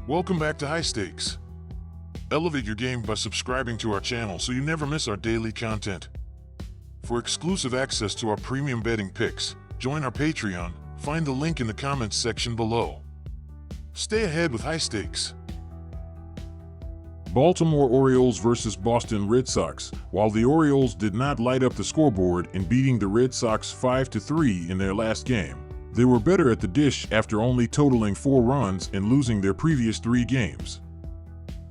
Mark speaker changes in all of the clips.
Speaker 1: Welcome back to High Stakes. Elevate your game by subscribing to our channel so you never miss our daily content. For exclusive access to our premium betting picks, join our Patreon. Find the link in the comments section below. Stay ahead with High Stakes. Baltimore Orioles versus Boston Red Sox. While the Orioles did not light up the scoreboard in beating the Red Sox 5-3 in their last game, they were better at the dish after only totaling 4 runs and losing their previous 3 games.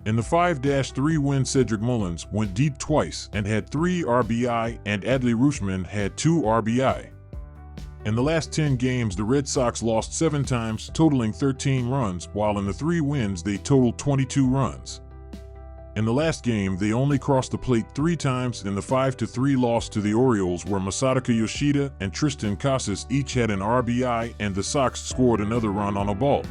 Speaker 1: In the 5-3 win, Cedric Mullins went deep twice and had 3 RBI, and Adley Rutschman had 2 RBI. In the last 10 games, the Red Sox lost 7 times, totaling 13 runs, while in the 3 wins they totaled 22 runs. In the last game, they only crossed the plate 3 times in the 5-3 loss to the Orioles, where Masataka Yoshida and Tristan Casas each had an RBI, and the Sox scored another run on a balk.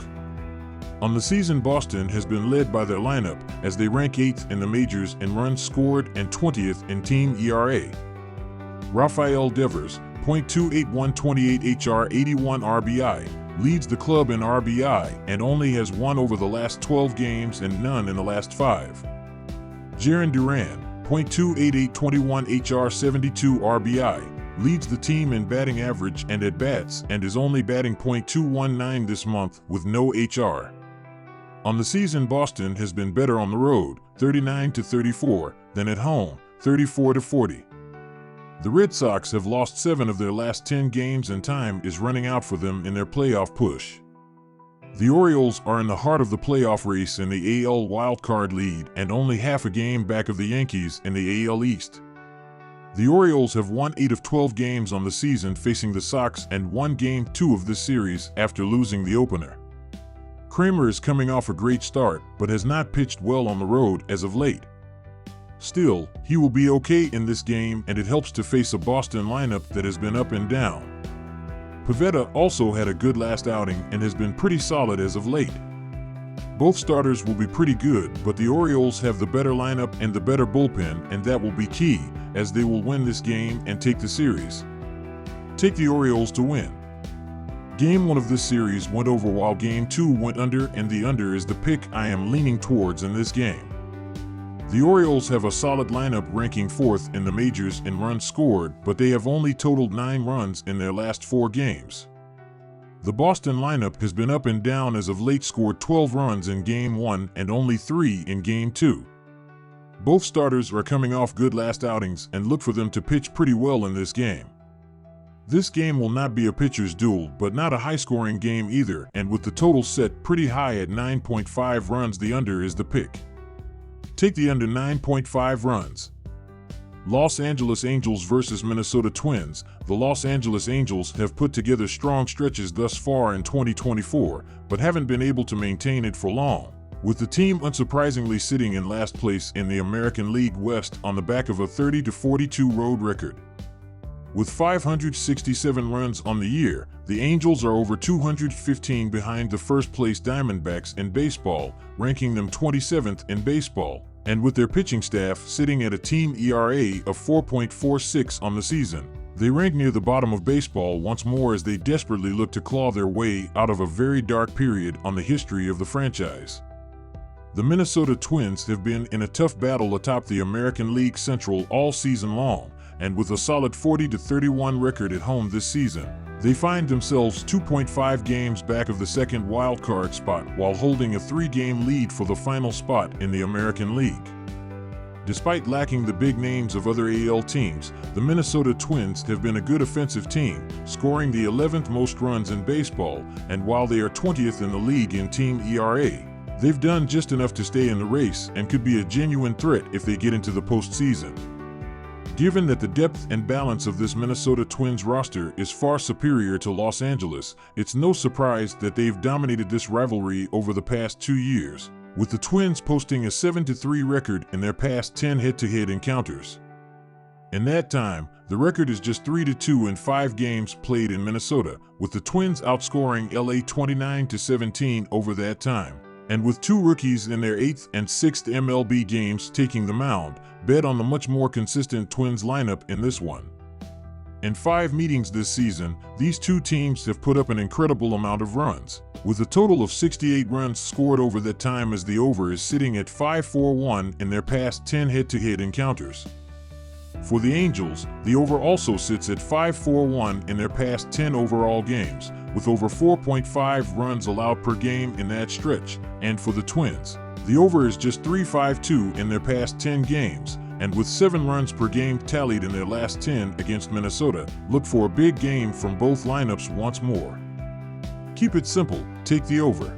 Speaker 1: On the season, Boston has been led by their lineup, as they rank 8th in the majors in runs scored and 20th in team ERA. Rafael Devers, .281 28 HR 81 RBI, leads the club in RBI and only has 1 over the last 12 games and none in the last 5. Jarren Duran, .288 21 HR 72 RBI, leads the team in batting average and at-bats and is only batting .219 this month with no HR. On the season, Boston has been better on the road, 39-34, than at home, 34-40. The Red Sox have lost 7 of their last 10 games, and time is running out for them in their playoff push. The Orioles are in the heart of the playoff race in the AL wildcard lead and only half a game back of the Yankees in the AL East. The Orioles have won 8 of 12 games on the season facing the Sox and won Game 2 of this series after losing the opener. Kramer is coming off a great start but has not pitched well on the road as of late. Still, he will be okay in this game, and it helps to face a Boston lineup that has been up and down. Pivetta also had a good last outing and has been pretty solid as of late. Both starters will be pretty good, but the Orioles have the better lineup and the better bullpen, and that will be key, as they will win this game and take the series. Take the Orioles to win. Game 1 of this series went over while Game 2 went under, and the under is the pick I am leaning towards in this game. The Orioles have a solid lineup, ranking 4th in the majors in runs scored, but they have only totaled 9 runs in their last 4 games. The Boston lineup has been up and down as of late, scored 12 runs in Game 1 and only 3 in Game 2. Both starters are coming off good last outings, and look for them to pitch pretty well in this game. This game will not be a pitcher's duel, but not a high-scoring game either, and with the total set pretty high at 9.5 runs, the under is the pick. Take the under 9.5 runs. Los Angeles Angels versus Minnesota Twins. The Los Angeles Angels have put together strong stretches thus far in 2024, but haven't been able to maintain it for long, with the team unsurprisingly sitting in last place in the American League West on the back of a 30-42 road record. With 567 runs on the year, the Angels are over 215 behind the first-place Diamondbacks in baseball, ranking them 27th in baseball, and with their pitching staff sitting at a team ERA of 4.46 on the season, they rank near the bottom of baseball once more as they desperately look to claw their way out of a very dark period on the history of the franchise. The Minnesota Twins have been in a tough battle atop the American League Central all season long, and with a solid 40-31 record at home this season, they find themselves 2.5 games back of the second wildcard spot while holding a 3-game lead for the final spot in the American League. Despite lacking the big names of other AL teams, the Minnesota Twins have been a good offensive team, scoring the 11th most runs in baseball, and while they are 20th in the league in team ERA, they've done just enough to stay in the race and could be a genuine threat if they get into the postseason. Given that the depth and balance of this Minnesota Twins roster is far superior to Los Angeles, it's no surprise that they've dominated this rivalry over the past 2 years, with the Twins posting a 7-3 record in their past 10 head-to-head encounters. In that time, the record is just 3-2 in 5 games played in Minnesota, with the Twins outscoring LA 29-17 over that time. And with 2 rookies in their 8th and 6th MLB games taking the mound, bet on the much more consistent Twins lineup in this one. In 5 meetings this season, these two teams have put up an incredible amount of runs, with a total of 68 runs scored over that time, as the over is sitting at 5-4-1 in their past 10 head-to-head encounters. For the Angels, the over also sits at 5-4-1 in their past 10 overall games, with over 4.5 runs allowed per game in that stretch, and for the Twins, the over is just 3-5-2 in their past 10 games, and with 7 runs per game tallied in their last 10 against Minnesota. Look for a big game from both lineups once more. Keep it simple, take the over.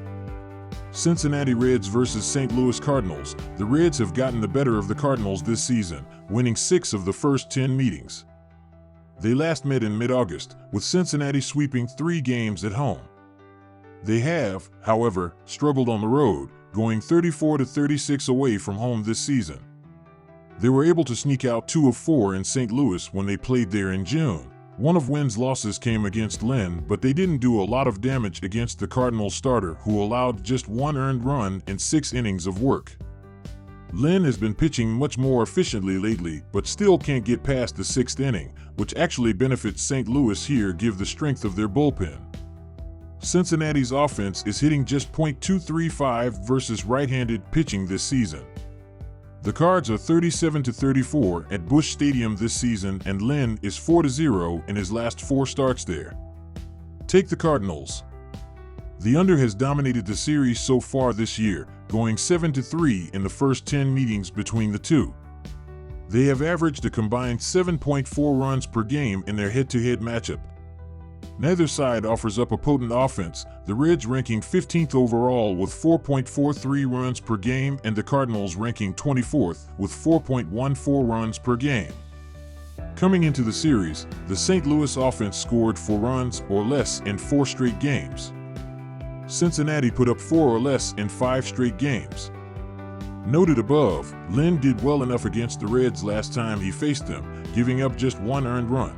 Speaker 1: Cincinnati Reds versus St. Louis Cardinals. The Reds have gotten the better of the Cardinals this season, winning 6 of the first 10 meetings. They last met in mid-August, with Cincinnati sweeping 3 games at home. They have, however, struggled on the road, going 34-36 away from home this season. They were able to sneak out 2 of 4 in St. Louis when they played there in June. One of Wynn's losses came against Lynn, but they didn't do a lot of damage against the Cardinals starter, who allowed just 1 earned run in 6 innings of work. Lynn has been pitching much more efficiently lately, but still can't get past the 6th inning, which actually benefits St. Louis here given the strength of their bullpen. Cincinnati's offense is hitting just .235 versus right-handed pitching this season. The Cards are 37-34 at Busch Stadium this season, and Lynn is 4-0 in his last 4 starts there. Take the Cardinals. The under has dominated the series so far this year, going 7-3 in the first 10 meetings between the two. They have averaged a combined 7.4 runs per game in their head-to-head matchup. Neither side offers up a potent offense, the Reds ranking 15th overall with 4.43 runs per game, and the Cardinals ranking 24th with 4.14 runs per game. Coming into the series, the St. Louis offense scored 4 runs or less in 4 straight games. Cincinnati put up 4 or less in 5 straight games. Noted above, Lynn did well enough against the Reds last time he faced them, giving up just 1 earned run.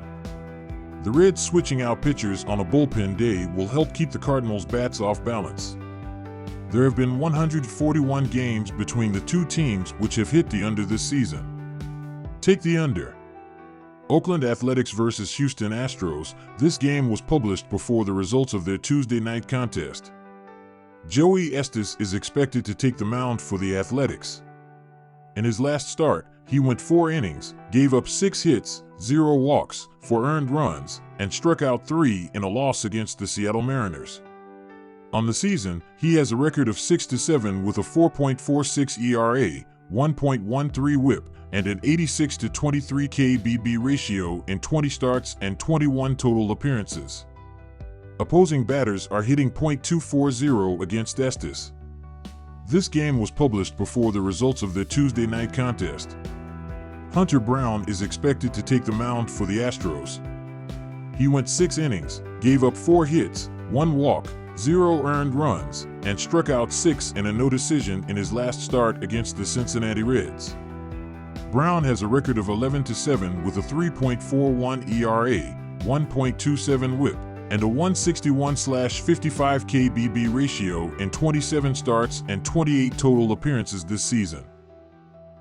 Speaker 1: The Reds switching out pitchers on a bullpen day will help keep the Cardinals' bats off balance. There have been 141 games between the two teams which have hit the under this season. Take the under. Oakland Athletics versus Houston Astros. This game was published before the results of their Tuesday night contest. Joey Estes is expected to take the mound for the Athletics. In his last start, he went 4 innings, gave up 6 hits, 0 walks, 4 earned runs, and struck out 3 in a loss against the Seattle Mariners. On the season, he has a record of 6-7 with a 4.46 ERA, 1.13 WHIP, and an 86-23 KBB ratio in 20 starts and 21 total appearances. Opposing batters are hitting .240 against Estes. This game was published before the results of their Tuesday night contest. Hunter Brown is expected to take the mound for the Astros. He went 6 innings, gave up 4 hits, 1 walk, 0 earned runs, and struck out 6 in a no decision in his last start against the Cincinnati Reds. Brown has a record of 11-7 with a 3.41 ERA, 1.27 WHIP, and a 161/55 KBB ratio in 27 starts and 28 total appearances this season.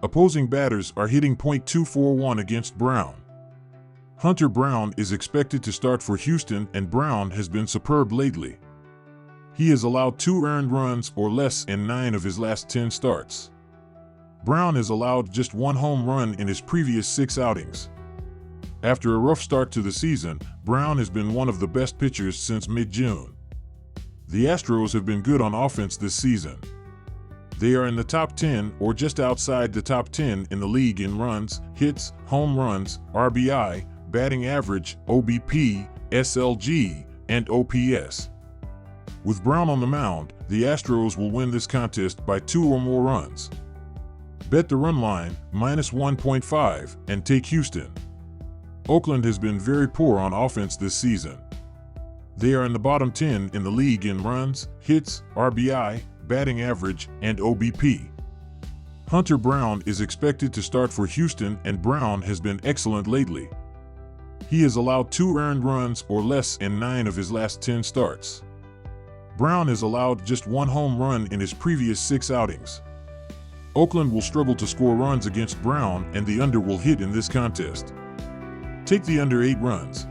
Speaker 1: Opposing batters are hitting .241 against Brown. Hunter Brown is expected to start for Houston, and Brown has been superb lately. He has allowed 2 earned runs or less in 9 of his last 10 starts. Brown has allowed just 1 home run in his previous 6 outings. After a rough start to the season, Brown has been one of the best pitchers since mid-June. The Astros have been good on offense this season. They are in the top 10 or just outside the top 10 in the league in runs, hits, home runs, RBI, batting average, OBP, SLG, and OPS. With Brown on the mound, the Astros will win this contest by 2 or more runs. Bet the run line, -1.5, and take Houston. Oakland has been very poor on offense this season. They are in the bottom 10 in the league in runs, hits, RBI, batting average, and OBP. Hunter Brown is expected to start for Houston, and Brown has been excellent lately. He has allowed 2 earned runs or less in 9 of his last 10 starts. Brown has allowed just 1 home run in his previous 6 outings. Oakland will struggle to score runs against Brown, and the under will hit in this contest. Take the under 8 runs.